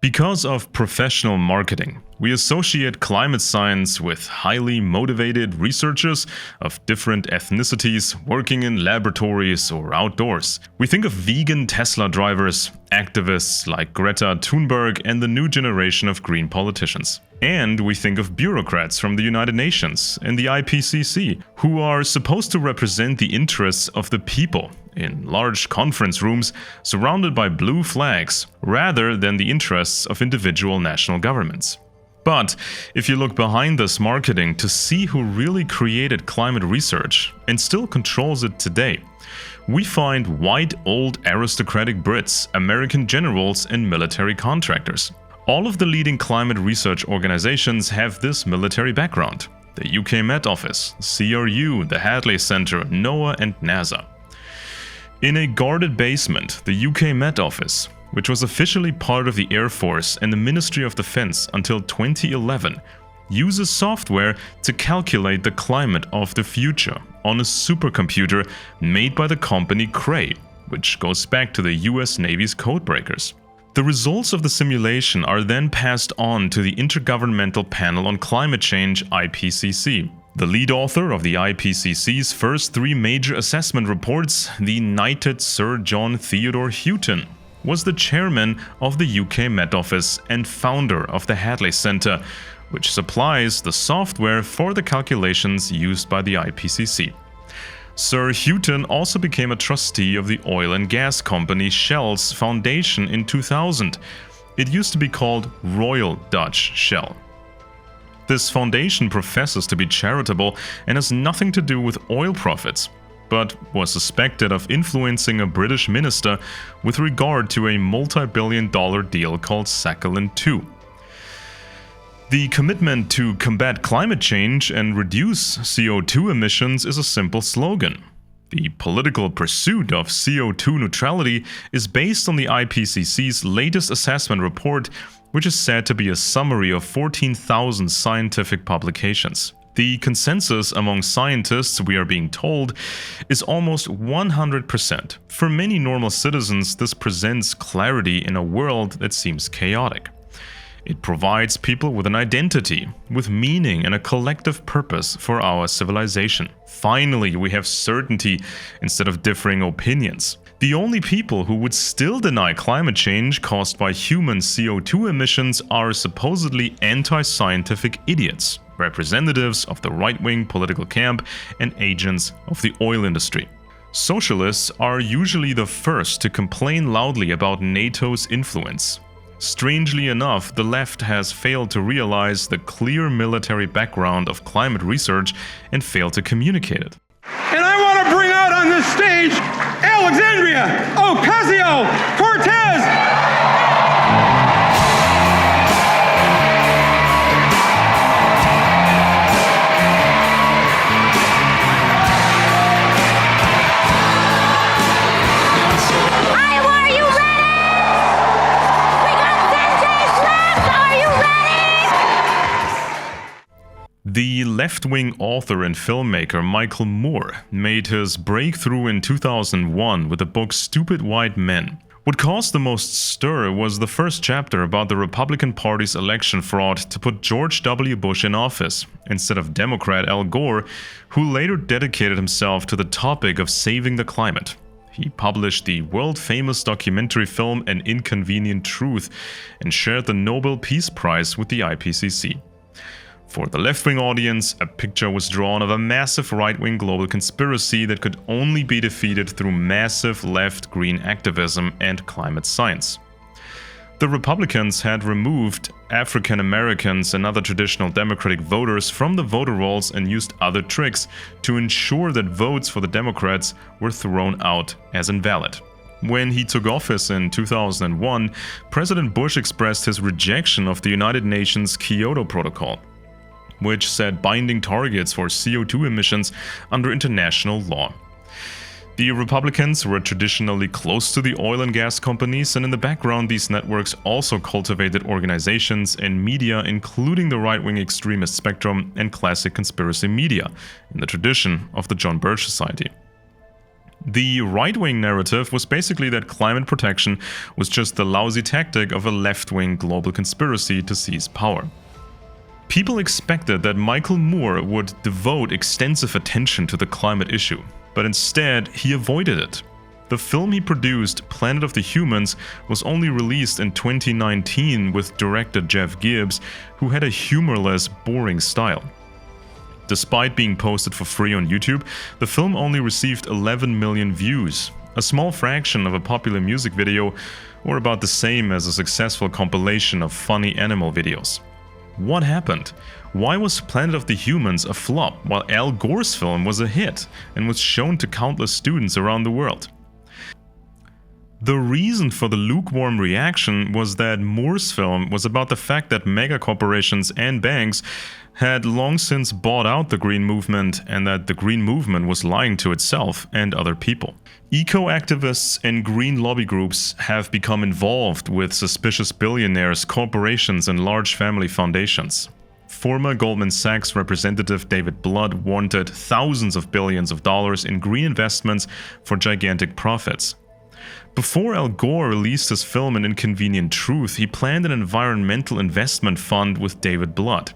Because of professional marketing, we associate climate science with highly motivated researchers of different ethnicities working in laboratories or outdoors. We think of vegan Tesla drivers, activists like Greta Thunberg, and the new generation of green politicians. And we think of bureaucrats from the United Nations and the IPCC, who are supposed to represent the interests of the people in large conference rooms surrounded by blue flags, rather than the interests of individual national governments. But if you look behind this marketing to see who really created climate research and still controls it today, we find white old aristocratic Brits, American generals, and military contractors. All of the leading climate research organizations have this military background: the UK Met Office, CRU, the Hadley Centre, NOAA, and NASA. In a guarded basement, the UK Met Office, which was officially part of the Air Force and the Ministry of Defence until 2011, uses software to calculate the climate of the future on a supercomputer made by the company Cray, which goes back to the US Navy's codebreakers. The results of the simulation are then passed on to the Intergovernmental Panel on Climate Change, IPCC. The lead author of the IPCC's first three major assessment reports, the knighted Sir John Theodore Houghton, was the chairman of the UK Met Office and founder of the Hadley Centre, which supplies the software for the calculations used by the IPCC. Sir Houghton also became a trustee of the oil and gas company Shell's foundation in 2000. It used to be called Royal Dutch Shell. This foundation professes to be charitable and has nothing to do with oil profits, but was suspected of influencing a British minister with regard to a multi-billion-dollar deal called Sakhalin 2. The commitment to combat climate change and reduce CO2 emissions is a simple slogan. The political pursuit of CO2 neutrality is based on the IPCC's latest assessment report, which is said to be a summary of 14,000 scientific publications. The consensus among scientists, we are being told, is almost 100%. For many normal citizens, this presents clarity in a world that seems chaotic. It provides people with an identity, with meaning and a collective purpose for our civilization. Finally, we have certainty instead of differing opinions. The only people who would still deny climate change caused by human CO2 emissions are supposedly anti-scientific idiots, representatives of the right-wing political camp and agents of the oil industry. Socialists are usually the first to complain loudly about NATO's influence. Strangely enough, the left has failed to realize the clear military background of climate research and failed to communicate it. And I want to bring out on this stage Alexandria Ocasio-Cortez! The left-wing author and filmmaker Michael Moore made his breakthrough in 2001 with the book Stupid White Men. What caused the most stir was the first chapter about the Republican Party's election fraud to put George W. Bush in office, instead of Democrat Al Gore, who later dedicated himself to the topic of saving the climate. He published the world-famous documentary film An Inconvenient Truth and shared the Nobel Peace Prize with the IPCC. For the left-wing audience, a picture was drawn of a massive right-wing global conspiracy that could only be defeated through massive left-green activism and climate science. The Republicans had removed African Americans and other traditional Democratic voters from the voter rolls and used other tricks to ensure that votes for the Democrats were thrown out as invalid. When he took office in 2001, President Bush expressed his rejection of the United Nations Kyoto Protocol, which set binding targets for CO2 emissions under international law. The Republicans were traditionally close to the oil and gas companies, and in the background these networks also cultivated organizations and media, including the right-wing extremist spectrum and classic conspiracy media, in the tradition of the John Birch Society. The right-wing narrative was basically that climate protection was just the lousy tactic of a left-wing global conspiracy to seize power. People expected that Michael Moore would devote extensive attention to the climate issue, but instead he avoided it. The film he produced, Planet of the Humans, was only released in 2019 with director Jeff Gibbs, who had a humorless, boring style. Despite being posted for free on YouTube, the film only received 11 million views, a small fraction of a popular music video, or about the same as a successful compilation of funny animal videos. What happened? Why was Planet of the Humans a flop while Al Gore's film was a hit and was shown to countless students around the world? The reason for the lukewarm reaction was that Moore's film was about the fact that megacorporations and banks had long since bought out the Green Movement and that the Green Movement was lying to itself and other people. Eco-activists and green lobby groups have become involved with suspicious billionaires, corporations, and large family foundations. Former Goldman Sachs representative David Blood wanted thousands of billions of dollars in green investments for gigantic profits. Before Al Gore released his film An Inconvenient Truth, he planned an environmental investment fund with David Blood.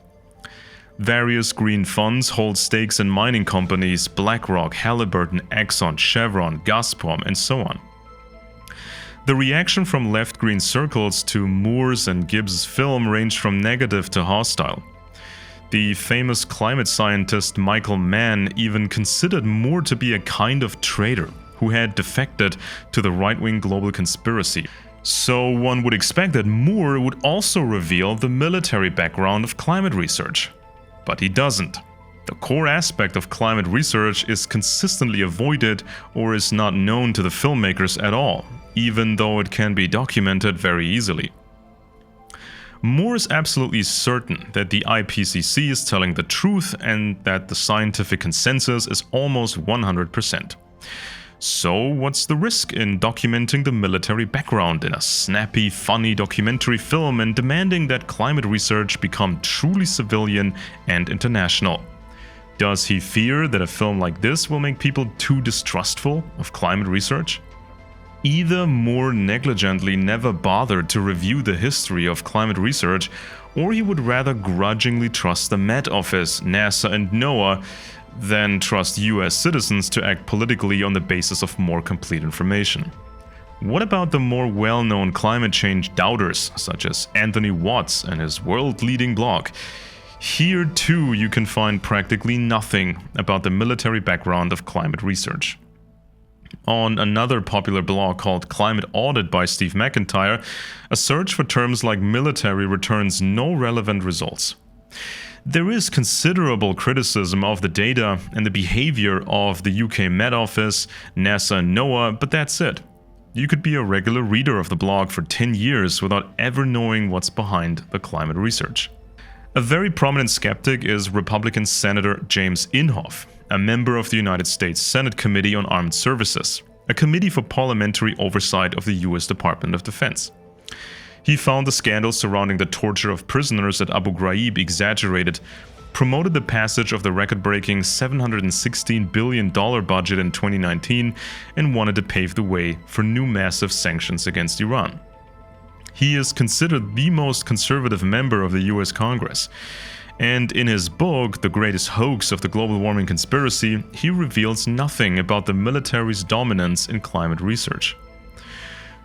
Various green funds hold stakes in mining companies BlackRock, Halliburton, Exxon, Chevron, Gazprom, and so on. The reaction from left-green circles to Moore's and Gibbs' film ranged from negative to hostile. The famous climate scientist Michael Mann even considered Moore to be a kind of traitor who had defected to the right-wing global conspiracy. So one would expect that Moore would also reveal the military background of climate research. But he doesn't. The core aspect of climate research is consistently avoided or is not known to the filmmakers at all, even though it can be documented very easily. Moore is absolutely certain that the IPCC is telling the truth and that the scientific consensus is almost 100%. So what's the risk in documenting the military background in a snappy, funny documentary film and demanding that climate research become truly civilian and international? Does he fear that a film like this will make people too distrustful of climate research? Either Moore negligently never bothered to review the history of climate research, or he would rather grudgingly trust the Met Office, NASA, and NOAA than trust US citizens to act politically on the basis of more complete information. What about the more well-known climate change doubters, such as Anthony Watts and his world-leading blog? Here too you can find practically nothing about the military background of climate research. On another popular blog called Climate Audit by Steve McIntyre, a search for terms like military returns no relevant results. There is considerable criticism of the data and the behavior of the UK Met Office, NASA and NOAA, but that's it. You could be a regular reader of the blog for 10 years without ever knowing what's behind the climate research. A very prominent skeptic is Republican Senator James Inhofe, a member of the United States Senate Committee on Armed Services, a committee for parliamentary oversight of the US Department of Defense. He found the scandals surrounding the torture of prisoners at Abu Ghraib exaggerated, promoted the passage of the record-breaking $716 billion budget in 2019, and wanted to pave the way for new massive sanctions against Iran. He is considered the most conservative member of the US Congress. And in his book, The Greatest Hoax of the Global Warming Conspiracy, he reveals nothing about the military's dominance in climate research.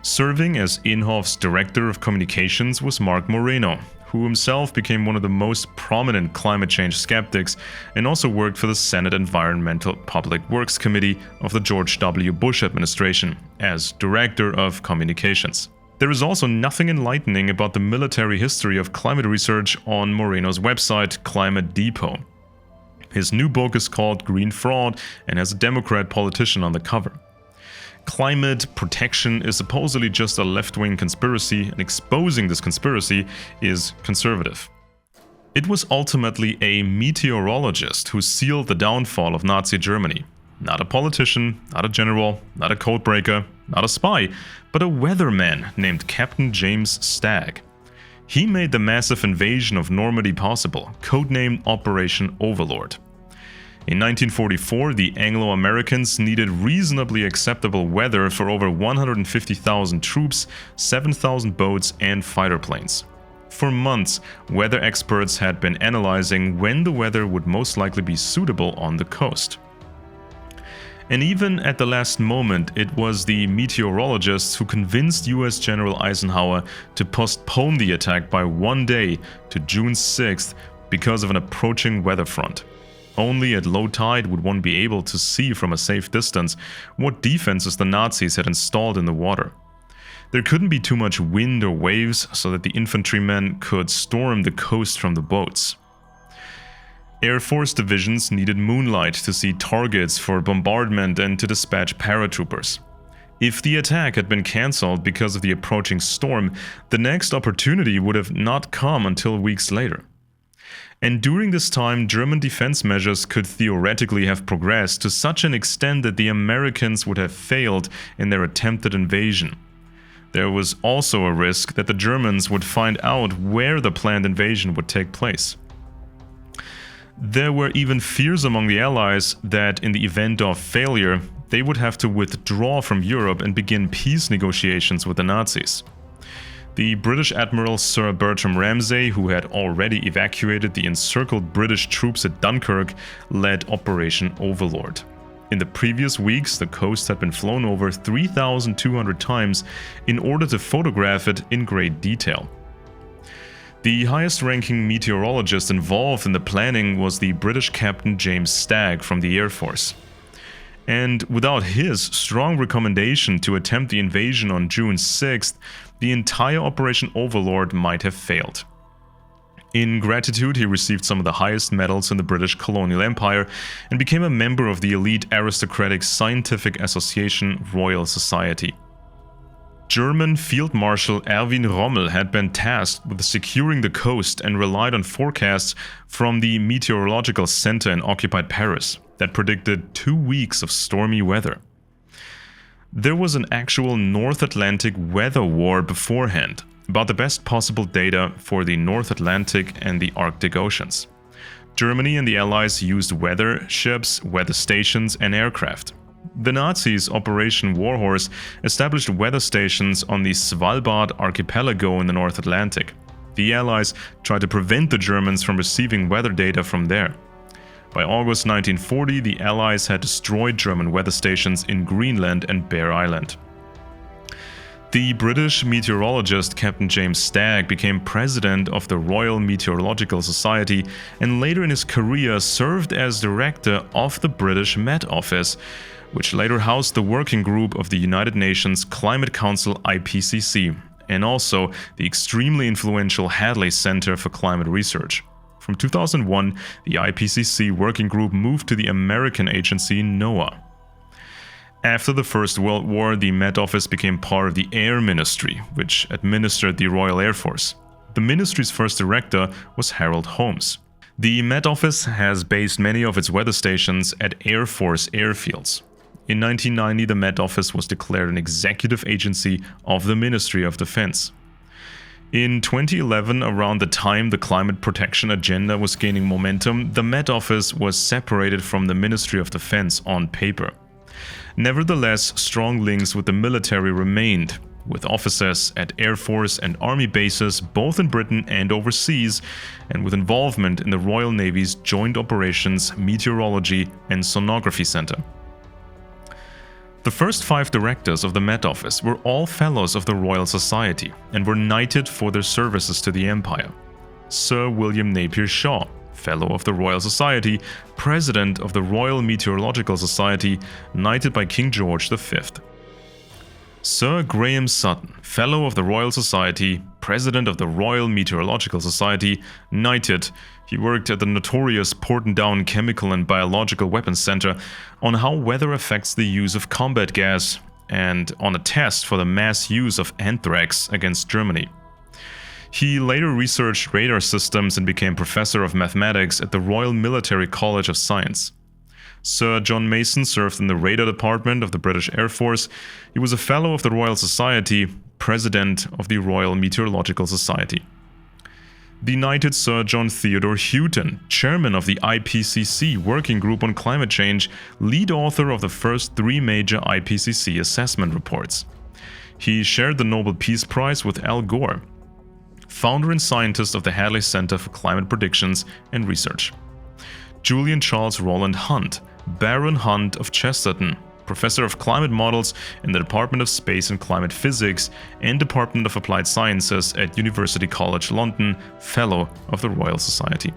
Serving as Inhofe's director of communications was Mark Moreno, who himself became one of the most prominent climate change skeptics and also worked for the Senate Environmental Public Works Committee of the George W. Bush administration as director of communications. There is also nothing enlightening about the military history of climate research on Moreno's website, Climate Depot. His new book is called Green Fraud and has a Democrat politician on the cover. Climate protection is supposedly just a left-wing conspiracy, and exposing this conspiracy is conservative. It was ultimately a meteorologist who sealed the downfall of Nazi Germany. Not a politician, not a general, not a codebreaker, not a spy, but a weatherman named Captain James Stagg. He made the massive invasion of Normandy possible, codenamed Operation Overlord. In 1944, the Anglo-Americans needed reasonably acceptable weather for over 150,000 troops, 7,000 boats, and fighter planes. For months, weather experts had been analyzing when the weather would most likely be suitable on the coast. And even at the last moment, it was the meteorologists who convinced US General Eisenhower to postpone the attack by 1 day to June 6th because of an approaching weather front. Only at low tide would one be able to see from a safe distance what defenses the Nazis had installed in the water. There couldn't be too much wind or waves so that the infantrymen could storm the coast from the boats. Air Force divisions needed moonlight to see targets for bombardment and to dispatch paratroopers. If the attack had been cancelled because of the approaching storm, the next opportunity would have not come until weeks later. And during this time, German defense measures could theoretically have progressed to such an extent that the Americans would have failed in their attempted invasion. There was also a risk that the Germans would find out where the planned invasion would take place. There were even fears among the Allies that in the event of failure, they would have to withdraw from Europe and begin peace negotiations with the Nazis. The British Admiral Sir Bertram Ramsay, who had already evacuated the encircled British troops at Dunkirk, led Operation Overlord. In the previous weeks, the coast had been flown over 3,200 times in order to photograph it in great detail. The highest-ranking meteorologist involved in the planning was the British Captain James Stagg from the Air Force. And without his strong recommendation to attempt the invasion on June 6th, the entire Operation Overlord might have failed. In gratitude, he received some of the highest medals in the British colonial empire and became a member of the elite aristocratic scientific association Royal Society. German Field Marshal Erwin Rommel had been tasked with securing the coast and relied on forecasts from the Meteorological Center in occupied Paris that predicted 2 weeks of stormy weather. There was an actual North Atlantic weather war beforehand about the best possible data for the North Atlantic and the Arctic Oceans. Germany and the Allies used weather ships, weather stations, and aircraft. The Nazis' Operation Warhorse established weather stations on the Svalbard archipelago in the North Atlantic. The Allies tried to prevent the Germans from receiving weather data from there. By August 1940, the Allies had destroyed German weather stations in Greenland and Bear Island. The British meteorologist Captain James Stagg became president of the Royal Meteorological Society and later in his career served as director of the British Met Office, which later housed the working group of the United Nations Climate Council IPCC, and also the extremely influential Hadley Center for Climate Research. From 2001, the IPCC working group moved to the American agency NOAA. After the First World War, the Met Office became part of the Air Ministry, which administered the Royal Air Force. The ministry's first director was Harold Holmes. The Met Office has based many of its weather stations at Air Force airfields. In 1990, the Met Office was declared an executive agency of the Ministry of Defense. In 2011, around the time the climate protection agenda was gaining momentum, the Met Office was separated from the Ministry of Defense on paper. Nevertheless, strong links with the military remained, with officers at Air Force and Army bases both in Britain and overseas, and with involvement in the Royal Navy's Joint Operations, Meteorology and Sonography Center. The first 5 directors of the Met Office were all fellows of the Royal Society and were knighted for their services to the Empire. Sir William Napier Shaw, Fellow of the Royal Society, President of the Royal Meteorological Society, knighted by King George V. Sir Graham Sutton, Fellow of the Royal Society, President of the Royal Meteorological Society, knighted. He worked at the notorious Portendown Chemical and Biological Weapons Center on how weather affects the use of combat gas and on a test for the mass use of anthrax against Germany. He later researched radar systems and became professor of mathematics at the Royal Military College of Science. Sir John Mason served in the radar department of the British Air Force. He was a Fellow of the Royal Society, President of the Royal Meteorological Society. The knighted Sir John Theodore Houghton, chairman of the IPCC Working Group on Climate Change, lead author of the first 3 major IPCC assessment reports. He shared the Nobel Peace Prize with Al Gore, founder and scientist of the Hadley Center for Climate Predictions and Research. Julian Charles Roland Hunt, Baron Hunt of Chesterton, professor of climate models in the Department of Space and Climate Physics and Department of Applied Sciences at University College London, Fellow of the Royal Society.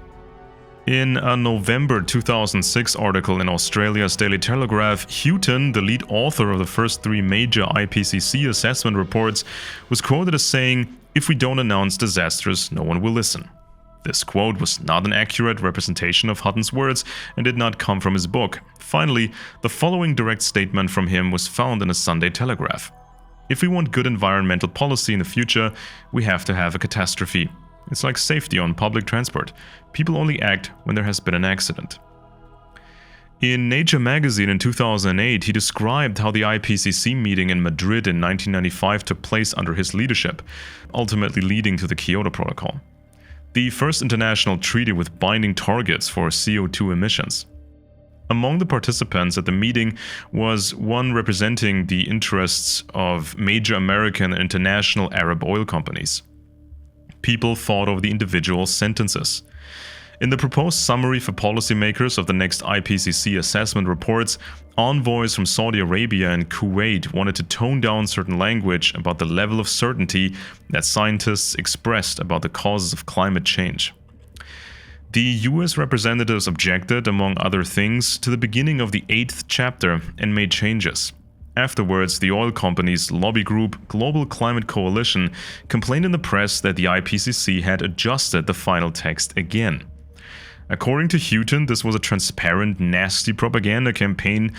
In a November 2006 article in Australia's Daily Telegraph, Houghton, the lead author of the first 3 major IPCC assessment reports, was quoted as saying, "If we don't announce disasters, no one will listen." This quote was not an accurate representation of Hutton's words and did not come from his book. Finally, the following direct statement from him was found in a Sunday Telegraph. "If we want good environmental policy in the future, we have to have a catastrophe. It's like safety on public transport. People only act when there has been an accident." In Nature magazine in 2008, he described how the IPCC meeting in Madrid in 1995 took place under his leadership, ultimately leading to the Kyoto Protocol, the first international treaty with binding targets for CO2 emissions. Among the participants at the meeting was one representing the interests of major American and international Arab oil companies. People fought over the individual sentences. In the proposed summary for policymakers of the next IPCC assessment reports, envoys from Saudi Arabia and Kuwait wanted to tone down certain language about the level of certainty that scientists expressed about the causes of climate change. The US representatives objected, among other things, to the beginning of the 8th chapter and made changes. Afterwards, the oil companies' lobby group, Global Climate Coalition, complained in the press that the IPCC had adjusted the final text again. According to Houghton, this was a transparent, nasty propaganda campaign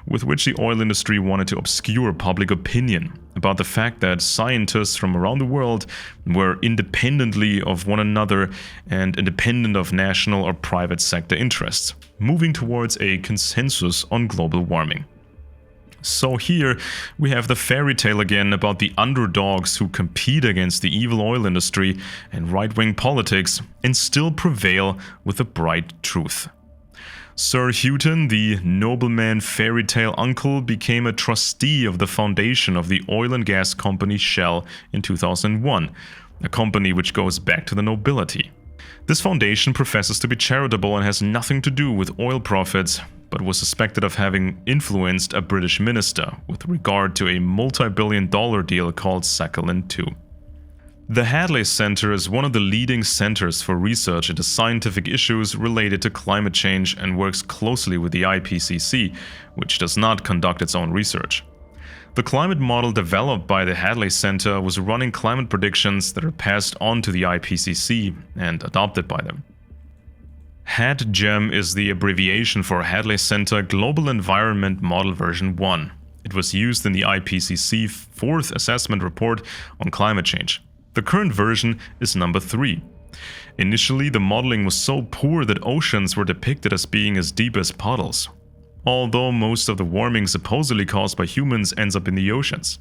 with which the oil industry wanted to obscure public opinion about the fact that scientists from around the world were independently of one another and independent of national or private sector interests, moving towards a consensus on global warming. So here we have the fairy tale again about the underdogs who compete against the evil oil industry and right-wing politics and still prevail with the bright truth. Sir Houghton, the nobleman fairy tale uncle, became a trustee of the foundation of the oil and gas company Shell in 2001, a company which goes back to the nobility. This foundation professes to be charitable and has nothing to do with oil profits, but was suspected of having influenced a British minister with regard to a multi-billion-dollar deal called Sakhalin II. The Hadley Center is one of the leading centers for research into scientific issues related to climate change and works closely with the IPCC, which does not conduct its own research. The climate model developed by the Hadley Center was running climate predictions that are passed on to the IPCC and adopted by them. HADGEM is the abbreviation for Hadley Center Global Environment Model version 1. It was used in the IPCC 4th assessment report on climate change. The current version is number 3. Initially, the modeling was so poor that oceans were depicted as being as deep as puddles, although most of the warming supposedly caused by humans ends up in the oceans.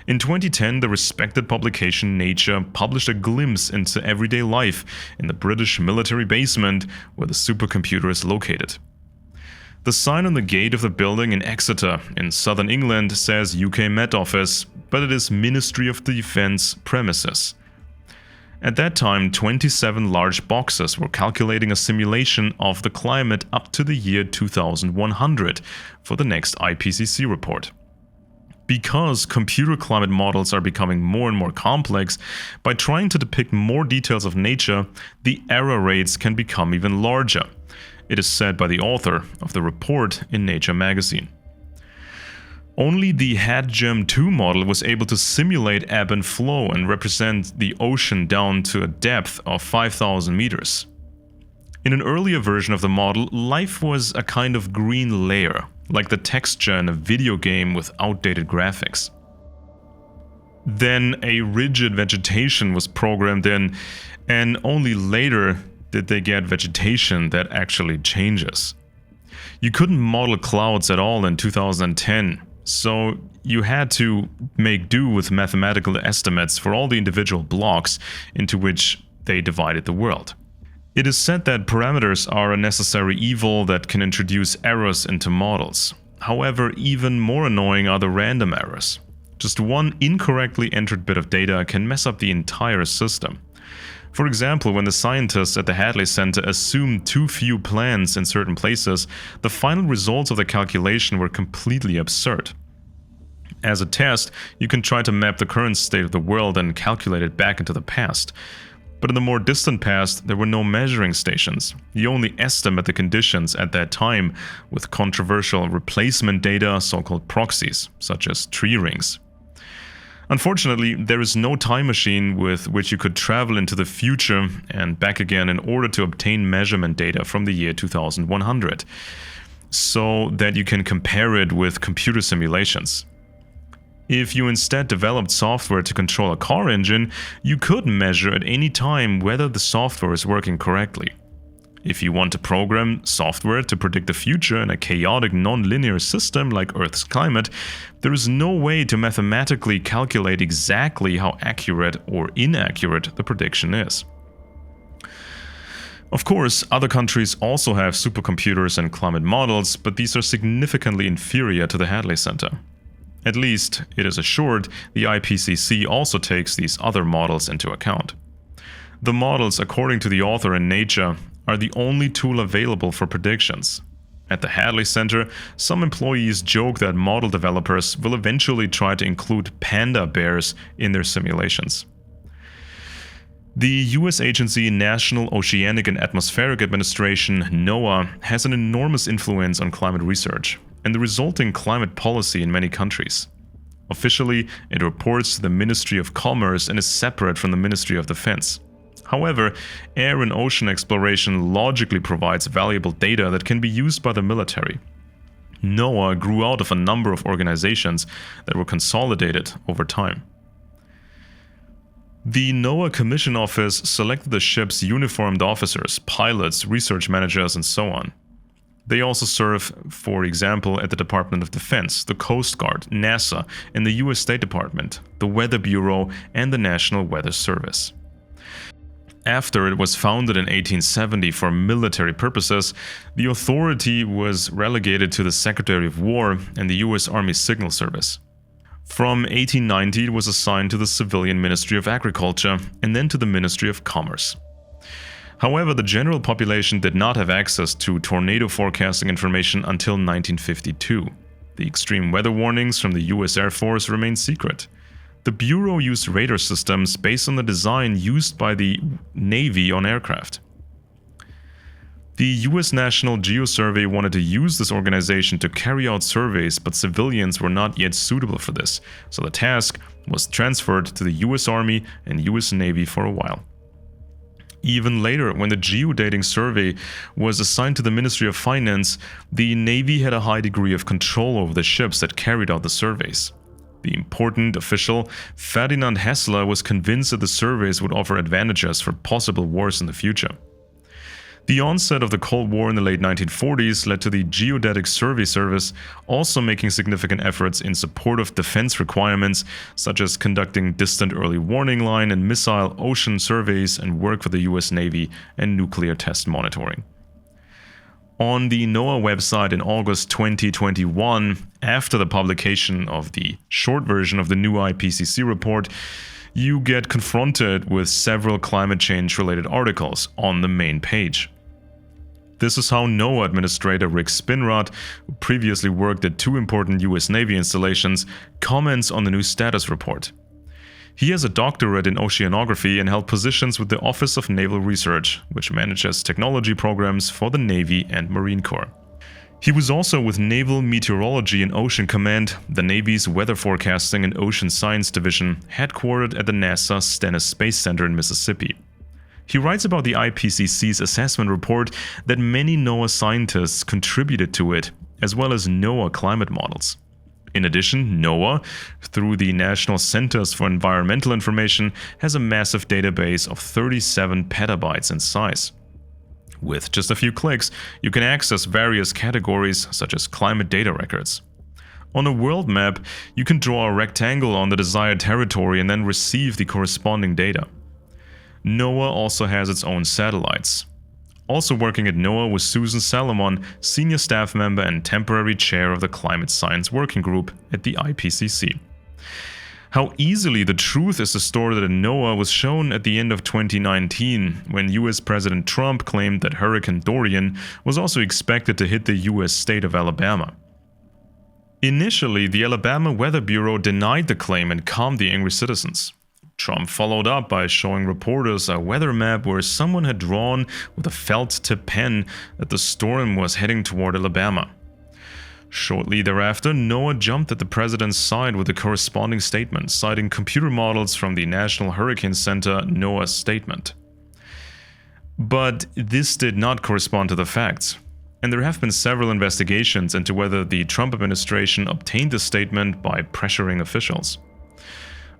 In 2010, the respected publication Nature published a glimpse into everyday life in the British military basement where the supercomputer is located. The sign on the gate of the building in Exeter, in southern England, says UK Met Office, but it is Ministry of Defence premises. At that time, 27 large boxes were calculating a simulation of the climate up to the year 2100 for the next IPCC report. Because computer climate models are becoming more and more complex, by trying to depict more details of nature, the error rates can become even larger. It is said by the author of the report in Nature magazine. Only the HADGEM 2 model was able to simulate ebb and flow and represent the ocean down to a depth of 5,000 meters. In an earlier version of the model, life was a kind of green layer, like the texture in a video game with outdated graphics. Then a rigid vegetation was programmed in, and only later did they get vegetation that actually changes. You couldn't model clouds at all in 2010, so you had to make do with mathematical estimates for all the individual blocks into which They divided the world. It is said that parameters are a necessary evil that can introduce errors into models. However, even more annoying are the random errors. Just one incorrectly entered bit of data can mess up the entire system. For example, when the scientists at the Hadley Center assumed too few plants in certain places, the final results of the calculation were completely absurd. As a test, you can try to map the current state of the world and calculate it back into the past. But in the more distant past, there were no measuring stations. You only estimate the conditions at that time with controversial replacement data, so-called proxies, such as tree rings. Unfortunately, there is no time machine with which you could travel into the future and back again in order to obtain measurement data from the year 2100, so that you can compare it with computer simulations. If you instead developed software to control a car engine, you could measure at any time whether the software is working correctly. If you want to program software to predict the future in a chaotic non-linear system like Earth's climate, there is no way to mathematically calculate exactly how accurate or inaccurate the prediction is. Of course, other countries also have supercomputers and climate models, but these are significantly inferior to the Hadley Center. At least, it is assured, the IPCC also takes these other models into account. The models, according to the author in Nature, are the only tool available for predictions. At the Hadley Center, some employees joke that model developers will eventually try to include panda bears in their simulations. The US agency National Oceanic and Atmospheric Administration, NOAA, has an enormous influence on climate research and the resulting climate policy in many countries. Officially, it reports to the Ministry of Commerce and is separate from the Ministry of Defense. However, air and ocean exploration logically provides valuable data that can be used by the military. NOAA grew out of a number of organizations that were consolidated over time. The NOAA Commission Office selected the ship's uniformed officers, pilots, research managers, and so on. They also serve, for example, at the Department of Defense, the Coast Guard, NASA, and the US State Department, the Weather Bureau, and the National Weather Service. After it was founded in 1870 for military purposes, the authority was relegated to the Secretary of War and the US Army Signal Service. From 1890, it was assigned to the Civilian Ministry of Agriculture and then to the Ministry of Commerce. However, the general population did not have access to tornado forecasting information until 1952. The extreme weather warnings from the US Air Force remained secret. The Bureau used radar systems based on the design used by the Navy on aircraft. The US National Geosurvey wanted to use this organization to carry out surveys, but civilians were not yet suitable for this, so the task was transferred to the US Army and US Navy for a while. Even later, when the geodating survey was assigned to the Ministry of Finance, the Navy had a high degree of control over the ships that carried out the surveys. The important official, Ferdinand Hessler, was convinced that the surveys would offer advantages for possible wars in the future. The onset of the Cold War in the late 1940s led to the Geodetic Survey Service also making significant efforts in support of defense requirements, such as conducting distant early warning line and missile ocean surveys and work for the US Navy and nuclear test monitoring. On the NOAA website in August 2021, after the publication of the short version of the new IPCC report, you get confronted with several climate change-related articles on the main page. This is how NOAA Administrator Rick Spinrad, who previously worked at two important US Navy installations, comments on the new status report. He has a doctorate in oceanography and held positions with the Office of Naval Research, which manages technology programs for the Navy and Marine Corps. He was also with Naval Meteorology and Ocean Command, the Navy's Weather Forecasting and Ocean Science Division, headquartered at the NASA Stennis Space Center in Mississippi. He writes about the IPCC's assessment report that many NOAA scientists contributed to it, as well as NOAA climate models. In addition, NOAA, through the National Centers for Environmental Information, has a massive database of 37 petabytes in size. With just a few clicks, you can access various categories such as climate data records. On a world map, you can draw a rectangle on the desired territory and then receive the corresponding data. NOAA also has its own satellites. Also working at NOAA was Susan Salomon, senior staff member and temporary chair of the Climate Science Working Group at the IPCC. How easily the truth is distorted at NOAA was shown at the end of 2019, when US President Trump claimed that Hurricane Dorian was also expected to hit the US state of Alabama. Initially, the Alabama Weather Bureau denied the claim and calmed the angry citizens. Trump followed up by showing reporters a weather map where someone had drawn with a felt-tip pen that the storm was heading toward Alabama. Shortly thereafter, NOAA jumped at the president's side with a corresponding statement, citing computer models from the National Hurricane Center NOAA's statement. But this did not correspond to the facts, and there have been several investigations into whether the Trump administration obtained the statement by pressuring officials.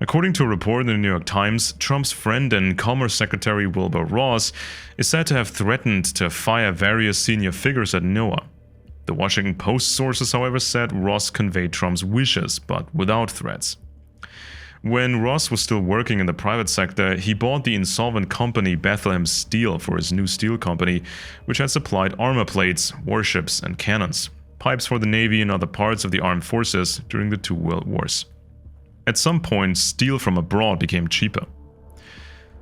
According to a report in the New York Times, Trump's friend and Commerce Secretary Wilbur Ross is said to have threatened to fire various senior figures at NOAA. The Washington Post sources, however, said Ross conveyed Trump's wishes, but without threats. When Ross was still working in the private sector, he bought the insolvent company Bethlehem Steel for his new steel company, which had supplied armor plates, warships, and cannons, pipes for the Navy and other parts of the armed forces during the two world wars. At some point, steel from abroad became cheaper.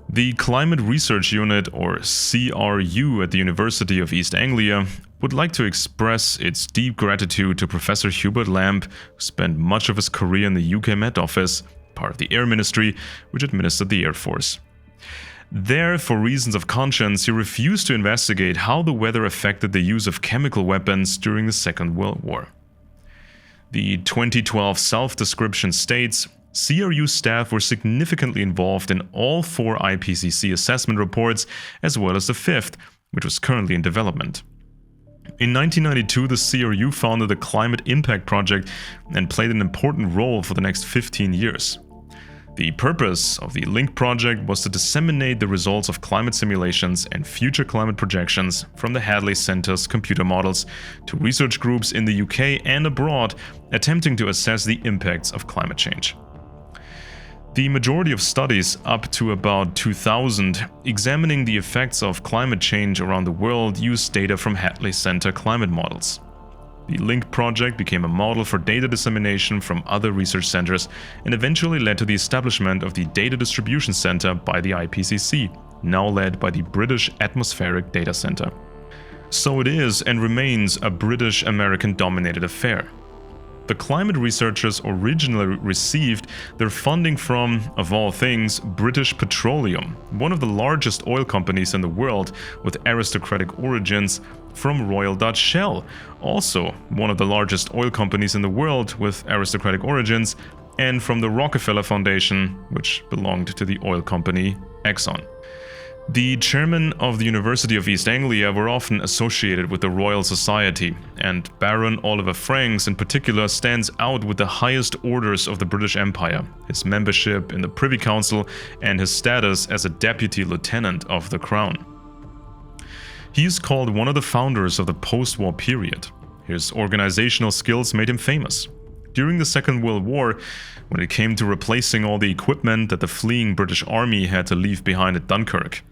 The Climate Research Unit, or CRU, at the University of East Anglia would like to express its deep gratitude to Professor Hubert Lamb, who spent much of his career in the UK Met Office, part of the Air Ministry, which administered the Air Force. There, for reasons of conscience, he refused to investigate how the weather affected the use of chemical weapons during the Second World War. The 2012 self-description states, CRU staff were significantly involved in all 4 IPCC assessment reports, as well as the 5th, which was currently in development. In 1992, the CRU founded the Climate Impact Project and played an important role for the next 15 years. The purpose of the LINK project was to disseminate the results of climate simulations and future climate projections from the Hadley Center's computer models to research groups in the UK and abroad attempting to assess the impacts of climate change. The majority of studies, up to about 2000, examining the effects of climate change around the world use data from Hadley Center climate models. The LINK project became a model for data dissemination from other research centers and eventually led to the establishment of the Data Distribution Center by the IPCC, now led by the British Atmospheric Data Center. So it is and remains a British-American-dominated affair. The climate researchers originally received their funding from, of all things, British Petroleum, one of the largest oil companies in the world with aristocratic origins, from Royal Dutch Shell, also one of the largest oil companies in the world with aristocratic origins, and from the Rockefeller Foundation, which belonged to the oil company Exxon. The chairmen of the University of East Anglia were often associated with the Royal Society, and Baron Oliver Franks in particular stands out with the highest orders of the British Empire, his membership in the Privy Council and his status as a Deputy Lieutenant of the Crown. He is called one of the founders of the post-war period. His organizational skills made him famous. During the Second World War, when it came to replacing all the equipment that the fleeing British Army had to leave behind at Dunkirk,